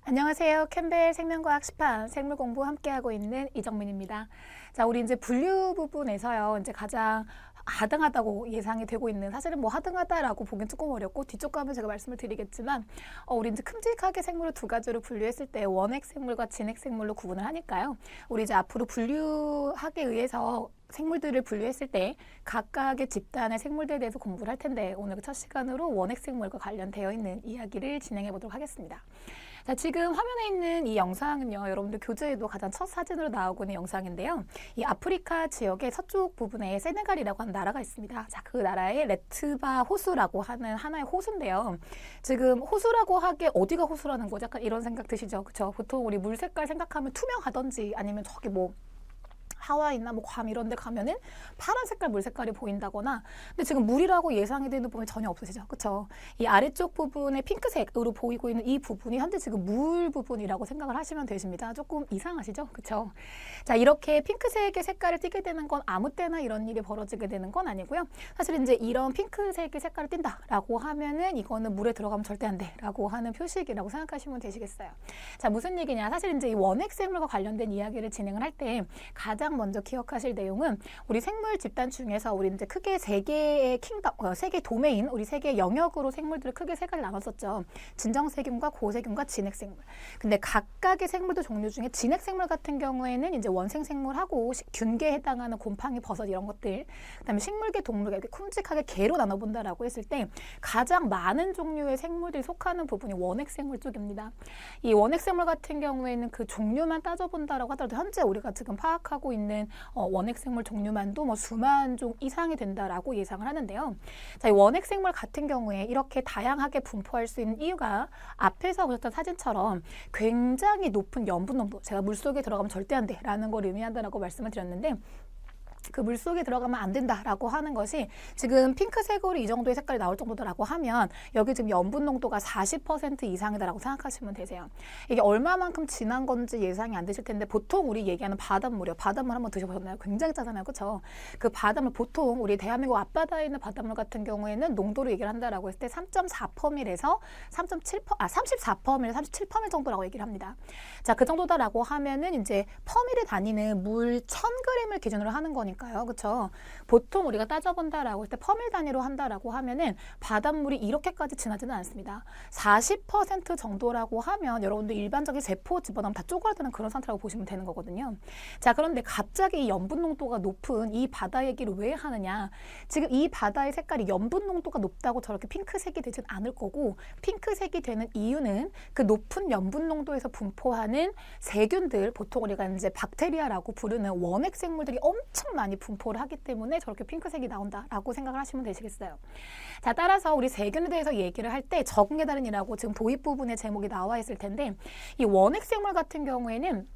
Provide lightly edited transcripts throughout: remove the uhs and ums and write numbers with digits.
안녕하세요. 캠벨 생명과학 시판 생물 공부 함께하고 있는 이정민입니다. 자, 우리 이제 분류 부분에서요. 이제 가장 하등하다고 예상이 되고 있는, 사실은 뭐 하등하다라고 보기엔 조금 어렵고 뒤쪽 가면 제가 말씀을 드리겠지만, 우리 이제 큼직하게 생물을 두 가지로 분류했을 때 원핵 생물과 진핵 생물로 구분을 하니까요. 우리 이제 앞으로 분류학에 의해서 생물들을 분류했을 때 각각의 집단의 생물들에 대해서 공부를 할 텐데, 오늘 첫 시간으로 원핵 생물과 관련되어 있는 이야기를 진행해 보도록 하겠습니다. 자, 지금 화면에 있는 이 영상은요, 여러분들 교재에도 가장 첫 사진으로 나오고 있는 영상인데요. 이 아프리카 지역의 서쪽 부분에 세네갈이라고 하는 나라가 있습니다. 자, 그 나라의 레트바 호수라고 하는 하나의 호수인데요. 지금 호수라고 하기에 어디가 호수라는 거죠? 약간 이런 생각 드시죠? 그쵸? 보통 우리 물 색깔 생각하면 투명하던지 아니면 저기 뭐 하와이나 뭐 괌 이런 데 가면은 파란 색깔 물 색깔이 보인다거나, 근데 지금 물이라고 예상이 되는 부분이 전혀 없으시죠? 그쵸? 이 아래쪽 부분에 핑크색으로 보이고 있는 이 부분이 현재 지금 물 부분이라고 생각을 하시면 되십니다. 조금 이상하시죠? 그쵸? 자, 이렇게 핑크색의 색깔을 띠게 되는 건 아무 때나 이런 일이 벌어지게 되는 건 아니고요. 사실 이제 이런 핑크색의 색깔을 띈다라고 하면은 이거는 물에 들어가면 절대 안 돼라고 하는 표식이라고 생각하시면 되시겠어요. 자, 무슨 얘기냐? 사실 이제 이 원핵 생물과 관련된 이야기를 진행을 할 때 가장 먼저 기억하실 내용은, 우리 생물 집단 중에서 우리 이제 크게 세 개의 세 개의 도메인, 우리 세 개의 영역으로 생물들을 크게 세 가지를 나눴었죠. 진정세균과 고세균과 진핵생물. 근데 각각의 생물들 종류 중에 진핵생물 같은 경우에는 이제 원생생물하고 균계에 해당하는 곰팡이, 버섯 이런 것들, 그다음에 식물계, 동물계 이렇게 큼직하게 개로 나눠본다라고 했을 때 가장 많은 종류의 생물들이 속하는 부분이 원핵생물 쪽입니다. 이 원핵생물 같은 경우에는 그 종류만 따져본다라고 하더라도 현재 우리가 지금 파악하고 있는 원핵생물 종류만도 뭐 수만 종 이상이 된다라고 예상을 하는데요. 자, 이 원핵생물 같은 경우에 이렇게 다양하게 분포할 수 있는 이유가 앞에서 보셨던 사진처럼 굉장히 높은 염분 농도, 제가 물속에 들어가면 절대 안 돼라는 걸 의미한다라고 말씀을 드렸는데, 그 물속에 들어가면 안 된다라고 하는 것이 지금 핑크색으로 이 정도의 색깔이 나올 정도다라고 하면 여기 지금 염분 농도가 40% 이상이다라고 생각하시면 되세요. 이게 얼마만큼 진한 건지 예상이 안 되실 텐데, 보통 우리 얘기하는 바닷물이요. 바닷물 한번 드셔보셨나요? 굉장히 짜잖아요. 그렇죠? 그 바닷물, 보통 우리 대한민국 앞바다에 있는 바닷물 같은 경우에는 농도를 얘기를 한다라고 했을 때 3.4%에서 34%, 37% 정도라고 얘기를 합니다. 자, 그 정도다라고 하면은 이제 퍼밀에 다니는 물 1000g을 기준으로 하는 거니까. 그렇죠? 보통 우리가 따져본다라고 할 때 퍼밀 단위로 한다라고 하면은 바닷물이 이렇게까지 진하지는 않습니다. 40% 정도라고 하면 여러분들 일반적인 세포 집어넣으면 다 쪼그라드는 그런 상태라고 보시면 되는 거거든요. 자, 그런데 갑자기 이 염분 농도가 높은 이 바다 얘기를 왜 하느냐? 지금 이 바다의 색깔이 염분 농도가 높다고 저렇게 핑크색이 되진 않을 거고, 핑크색이 되는 이유는 그 높은 염분 농도에서 분포하는 세균들, 보통 우리가 이제 박테리아라고 부르는 원핵 생물들이 엄청 많이 분포를 하기 때문에 저렇게 핑크색이 나온다라고 생각을 하시면 되시겠어요. 자, 따라서 우리 세균에 대해서 얘기를 할 때 적응의 달인이라고 지금 도입 부분에 제목이 나와 있을 텐데, 이 원핵 생물 같은 경우에는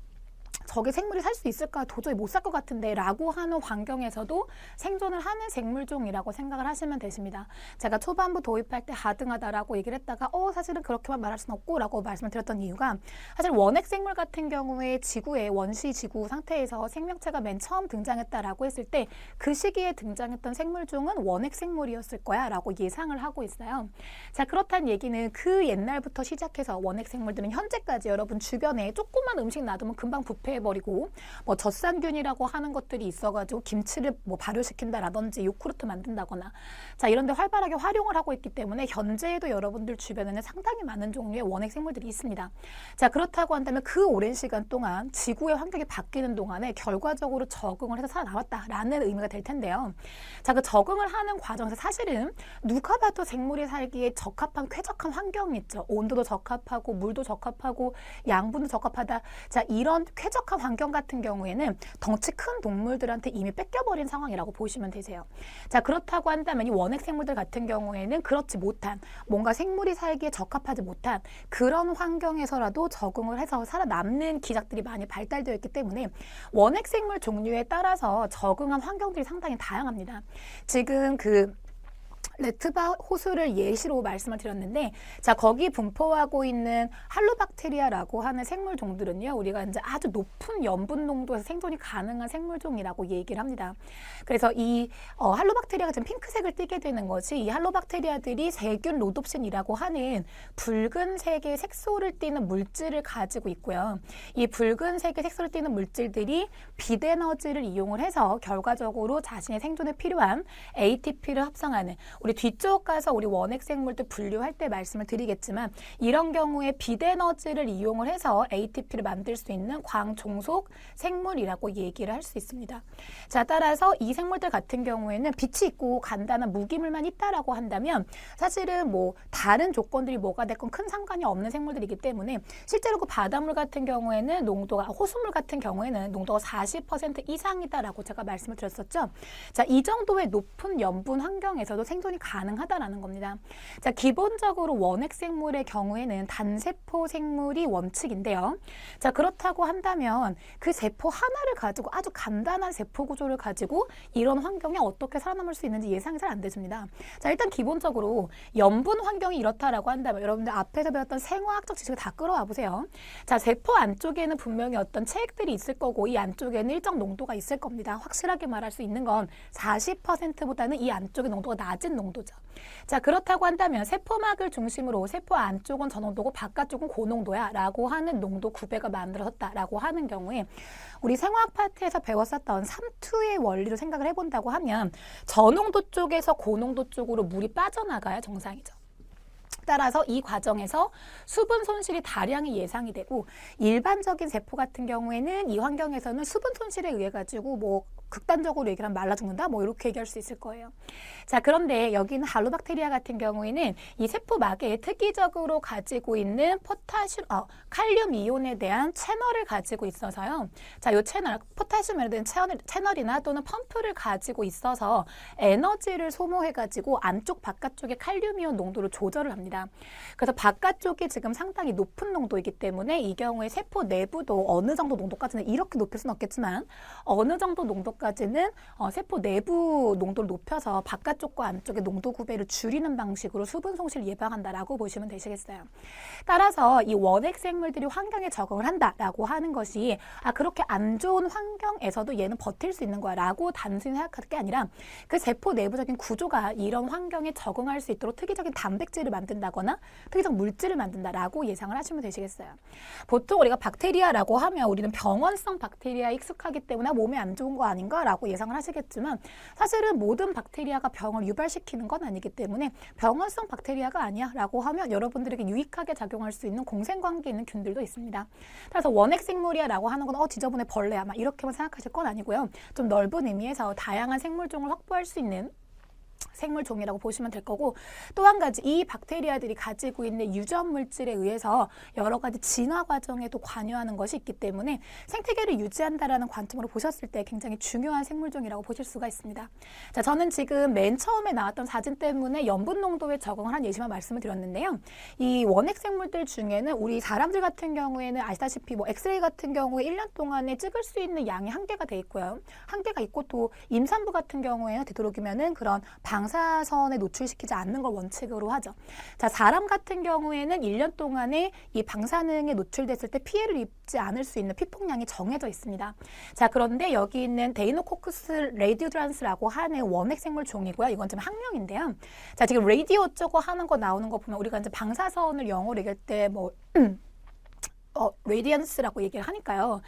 저게 생물이 살 수 있을까? 도저히 못 살 것 같은데 라고 하는 환경에서도 생존을 하는 생물종이라고 생각을 하시면 되십니다. 제가 초반부 도입할 때 하등하다라고 얘기를 했다가 사실은 그렇게만 말할 수는 없고 라고 말씀을 드렸던 이유가, 사실 원핵 생물 같은 경우에 지구의 원시 지구 상태에서 생명체가 맨 처음 등장했다라고 했을 때 그 시기에 등장했던 생물종은 원핵 생물이었을 거야 라고 예상을 하고 있어요. 자, 그렇다는 얘기는 그 옛날부터 시작해서 원핵 생물들은 현재까지 여러분 주변에 조그만 음식 놔두면 금방 부패해버리고, 뭐 젖산균이라고 하는 것들이 있어가지고 김치를 뭐 발효시킨다라든지 요구르트 만든다거나, 자, 이런 데 활발하게 활용을 하고 있기 때문에 현재에도 여러분들 주변에는 상당히 많은 종류의 원핵 생물들이 있습니다. 자, 그렇다고 한다면 그 오랜 시간 동안 지구의 환경이 바뀌는 동안에 결과적으로 적응을 해서 살아남았다라는 의미가 될 텐데요. 자, 그 적응을 하는 과정에서 사실은 누가 봐도 생물이 살기에 적합한 쾌적한 환경이 있죠. 온도도 적합하고 물도 적합하고 양분도 적합하다. 자, 이런 쾌적한 환경 같은 경우에는 덩치 큰 동물들한테 이미 뺏겨버린 상황이라고 보시면 되세요. 자, 그렇다고 한다면 이 원핵 생물들 같은 경우에는 그렇지 못한, 뭔가 생물이 살기에 적합하지 못한 그런 환경에서라도 적응을 해서 살아남는 기작들이 많이 발달되어 있기 때문에 원핵 생물 종류에 따라서 적응한 환경들이 상당히 다양합니다. 지금 레트바 호수를 예시로 말씀을 드렸는데, 자, 거기 분포하고 있는 할로박테리아라고 하는 생물 종들은요, 우리가 이제 아주 높은 염분 농도에서 생존이 가능한 생물종이라고 얘기를 합니다. 그래서 이 할로박테리아가 지금 핑크색을 띠게 되는 것이, 이 할로박테리아들이 세균 로놉신이라고 하는 붉은색의 색소를 띠는 물질을 가지고 있고요. 이 붉은색의 색소를 띠는 물질들이 빛 에너지를 이용을 해서 결과적으로 자신의 생존에 필요한 ATP를 합성하는, 우리 뒤쪽 가서 우리 원핵 생물들 분류할 때 말씀을 드리겠지만, 이런 경우에 빛 에너지를 이용을 해서 ATP를 만들 수 있는 광종속 생물이라고 얘기를 할 수 있습니다. 자, 따라서 이 생물들 같은 경우에는 빛이 있고 간단한 무기물만 있다라고 한다면 사실은 뭐 다른 조건들이 뭐가 됐건 큰 상관이 없는 생물들이기 때문에, 실제로 그 바닷물 같은 경우에는 농도가, 호수물 같은 경우에는 농도가 40% 이상이다라고 제가 말씀을 드렸었죠. 자, 이 정도의 높은 염분 환경에서도 생존이 가능하다라는 겁니다. 자, 기본적으로 원핵 생물의 경우에는 단세포 생물이 원칙인데요. 자, 그렇다고 한다면 그 세포 하나를 가지고, 아주 간단한 세포 구조를 가지고 이런 환경에 어떻게 살아남을 수 있는지 예상이 잘 안 되십니다. 자, 일단 기본적으로 염분 환경이 이렇다라고 한다면, 여러분들 앞에서 배웠던 생화학적 지식을 다 끌어와 보세요. 자, 세포 안쪽에는 분명히 어떤 체액들이 있을 거고, 이 안쪽에는 일정 농도가 있을 겁니다. 확실하게 말할 수 있는 건 40%보다는 이 안쪽의 농도가 낮은 농도죠. 자, 그렇다고 한다면 세포막을 중심으로 세포 안쪽은 저농도고 바깥쪽은 고농도야 라고 하는 농도 구배가 만들어졌다 라고 하는 경우에, 우리 생화학 파트에서 배웠었던 삼투의 원리로 생각을 해본다고 하면 저농도 쪽에서 고농도 쪽으로 물이 빠져나가야 정상이죠. 따라서 이 과정에서 수분 손실이 다량이 예상이 되고, 일반적인 세포 같은 경우에는 이 환경에서는 수분 손실에 의해 가지고 뭐 극단적으로 얘기를 하면 말라 죽는다, 뭐 이렇게 얘기할 수 있을 거예요. 자, 그런데 여기는 할로박테리아 같은 경우에는 이 세포막에 특이적으로 가지고 있는 칼륨 이온에 대한 채널을 가지고 있어서요. 자, 이 채널, 포타슘에 대한 채널이나 또는 펌프를 가지고 있어서 에너지를 소모해가지고 안쪽 바깥쪽의 칼륨 이온 농도를 조절을 합니다. 그래서 바깥쪽이 지금 상당히 높은 농도이기 때문에 이 경우에 세포 내부도 어느 정도 농도까지는 이렇게 높일 수는 없겠지만, 어느 정도 농도까지는 세포 내부 농도를 높여서 바깥쪽과 안쪽의 농도 구배를 줄이는 방식으로 수분 손실을 예방한다라고 보시면 되시겠어요. 따라서 이 원핵 생물들이 환경에 적응을 한다라고 하는 것이, 그렇게 안 좋은 환경에서도 얘는 버틸 수 있는 거야 라고 단순히 생각할 게 아니라, 그 세포 내부적인 구조가 이런 환경에 적응할 수 있도록 특이적인 단백질을 만든다거나 특이적 물질을 만든다라고 예상을 하시면 되시겠어요. 보통 우리가 박테리아라고 하면 우리는 병원성 박테리아에 익숙하기 때문에 몸에 안 좋은 거 아닌가라고 예상을 하시겠지만, 사실은 모든 박테리아가 병을 유발시키는 건 아니기 때문에 병원성 박테리아가 아니야 라고 하면 여러분들에게 유익하게 작용할 수 있는 공생관계 있는 균들도 있습니다. 그래서 원핵 생물이야 라고 하는 건 지저분해 벌레야 막 이렇게만 생각하실 건 아니고요. 좀 넓은 의미에서 다양한 생물종을 확보할 수 있는 생물종이라고 보시면 될 거고, 또 한 가지, 이 박테리아들이 가지고 있는 유전 물질에 의해서 여러 가지 진화 과정에도 관여하는 것이 있기 때문에 생태계를 유지한다라는 관점으로 보셨을 때 굉장히 중요한 생물종이라고 보실 수가 있습니다. 자, 저는 지금 맨 처음에 나왔던 사진 때문에 염분 농도에 적응을 한 예시만 말씀을 드렸는데요. 이 원핵 생물들 중에는 우리 사람들 같은 경우에는 아시다시피 뭐 엑스레이 같은 경우에 1년 동안에 찍을 수 있는 양이 한계가 돼 있고요. 한계가 있고, 또 임산부 같은 경우에는 되도록이면은 그런 방사선에 노출시키지 않는 걸 원칙으로 하죠. 자, 사람 같은 경우에는 1년 동안에 이 방사능에 노출됐을 때 피해를 입지 않을 수 있는 피폭량이 정해져 있습니다. 자, 그런데 여기 있는 데이노코쿠스 레디오드란스라고 하는 원핵 생물 종이고요. 이건 좀 학명인데요. 자, 지금 레디오 어쩌고 하는 거 나오는 거 보면 우리가 이제 방사선을 영어로 얘기할 때 뭐 레디언스라고 얘기를 하니까요.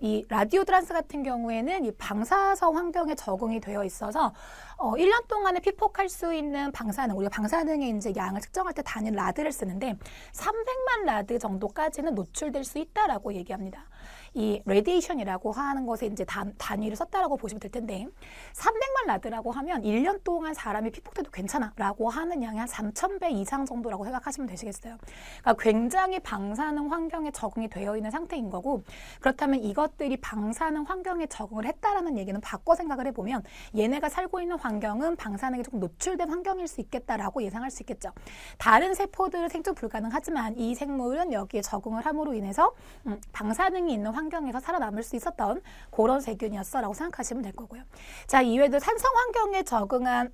이 라디오드란스 같은 경우에는 이 방사선 환경에 적응이 되어 있어서 1년 동안에 피폭할 수 있는 방사능, 우리가 방사능의 이제 양을 측정할 때 단위 라드를 쓰는데 300만 라드 정도까지는 노출될 수 있다라고 얘기합니다. 이 레디에이션이라고 하는 것에 이제 단위를 썼다라고 보시면 될 텐데, 300만 라드라고 하면 1년 동안 사람이 피폭돼도 괜찮아라고 하는 양이 한 3,000배 이상 정도라고 생각하시면 되시겠어요. 그러니까 굉장히 방사능 환경에 적응이 되어 있는 상태인 거고, 그렇다면 이것들이 방사능 환경에 적응을 했다라는 얘기는 바꿔 생각을 해보면 얘네가 살고 있는 환경은 방사능에 조금 노출된 환경일 수 있겠다라고 예상할 수 있겠죠. 다른 세포들은 생존 불가능하지만 이 생물은 여기에 적응을 함으로 인해서 방사능이 있는 환경에서 살아남을 수 있었던 그런 세균이었어 라고 생각하시면 될 거고요. 자, 이외에도 산성 환경에 적응한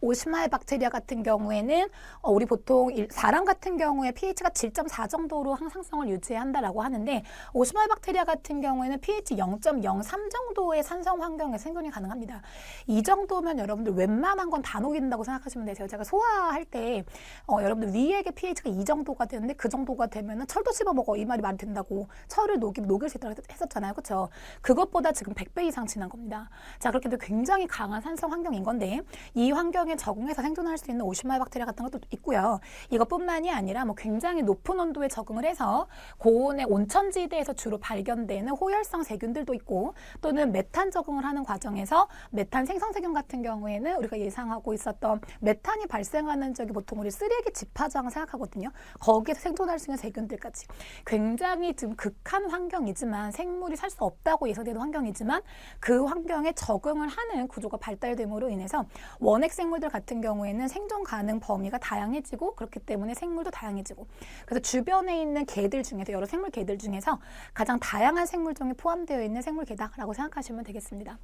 오시마의 박테리아 같은 경우에는 우리 보통 사람 같은 경우에 pH가 7.4 정도로 항상성을 유지한다라고 하는데 오시마의 박테리아 같은 경우에는 pH 0.03 정도의 산성 환경에 생존이 가능합니다. 이 정도면 여러분들 웬만한 건 다 녹인다고 생각하시면 되세요. 제가 소화할 때 여러분들 위액의 pH가 이 정도가 되는데 그 정도가 되면은 철도 씹어 먹어 이 말이 된다고 철을 녹일 수 있다고 했었잖아요. 그렇죠? 그것보다 지금 100배 이상 진한 겁니다. 자, 그렇게 굉장히 강한 산성 환경인 건데 이 환경에 적응해서 생존할 수 있는 오시마의 박테리아 같은 것도 있고요. 이것뿐만이 아니라 뭐 굉장히 높은 온도에 적응을 해서 고온의 온천지대에서 주로 발견되는 호열성 세균들도 있고 또는 메탄 적응을 하는 과정에서 메탄 생성세균 같은 경우에는 우리가 예상하고 있었던 메탄이 발생하는 적이 보통 우리 쓰레기 집화장을 생각하거든요. 거기에서 생존할 수 있는 세균들까지 굉장히 지금 극한 환경이지만 생물이 살 수 없다고 예상되는 환경이지만 그 환경에 적응을 하는 구조가 발달됨으로 인해서 원핵 생물들 같은 경우에는 생존 가능 범위가 다양해지고 그렇기 때문에 생물도 다양해지고 그래서 주변에 있는 개들 중에서 여러 생물 개들 중에서 가장 다양한 생물종이 포함되어 있는 생물 개다라고 생각하시면 되겠습니다.